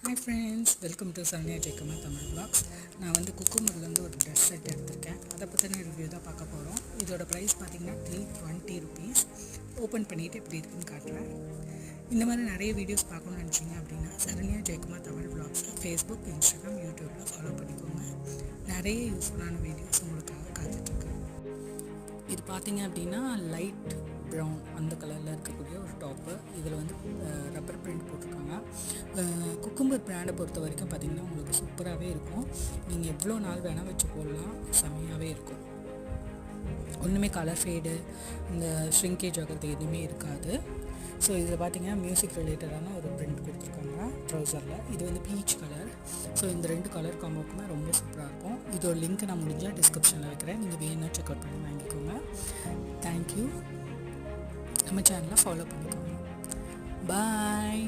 Hi friends, welcome to Saranya Jayakumar Tamil vlogs. நான் வந்து குக்குமர்லேருந்து ஒரு ட்ரெஸ் செட் எடுத்திருக்கேன். அதை பற்றின ரிவ்யூ தான் பார்க்க போகிறோம். இதோட ப்ரைஸ் பார்த்திங்கன்னா 320 rupees. ஓப்பன் பண்ணிவிட்டு எப்படி இருக்குன்னு காட்டுறேன். இந்த மாதிரி நிறைய வீடியோஸ் பார்க்கணும்னு நினச்சிங்க அப்படின்னா Saranya Jayakumar Tamil vlogs Facebook, Instagram, யூடியூப்பில் ஃபாலோ பண்ணிக்கோங்க. நிறைய யூஸ்ஃபுல்லான வீடியோஸ் உங்களுக்காக காத்துட்ருக்கு. இது பார்த்திங்க அப்படின்னா லைட் ப்ரௌன் அந்த கலரில் இருக்கக்கூடிய ஒரு டாப்பு. இதில் வந்து ரப்பர் பிரிண்ட் போட்டிருக்காங்க. குக்கும்பர் பிராண்டை பொறுத்த வரைக்கும் பார்த்திங்கன்னா உங்களுக்கு சூப்பராகவே இருக்கும். நீங்கள் எவ்வளோ நாள் வேணால் வச்சு போடலாம், செம்மையாகவே இருக்கும். ஒன்றுமே கலர் ஃபேடு, இந்த ஷ்ரிங்கேஜ் ஆகிறது எதுவுமே இருக்காது. ஸோ இதில் பார்த்திங்கன்னா மியூசிக் ரிலேட்டடான ஒரு பிரிண்ட் கொடுத்துருக்காங்க ட்ரௌசரில். இது வந்து பீச் கலர். ஸோ இந்த 2 கலர் காம்போக்குமே ரொம்ப சூப்பராக இருக்கும். இதோட லிங்க் நான் முடிஞ்சால் டிஸ்கிரிப்ஷனில் வைக்கிறேன். நீங்கள் வேணும்னா செக் அவுட் பண்ணி வாங்கிக்கோங்க. தேங்க்யூ. நம்ம சேனலை ஃபாலோ பண்ணிக்கோங்க. பாய்.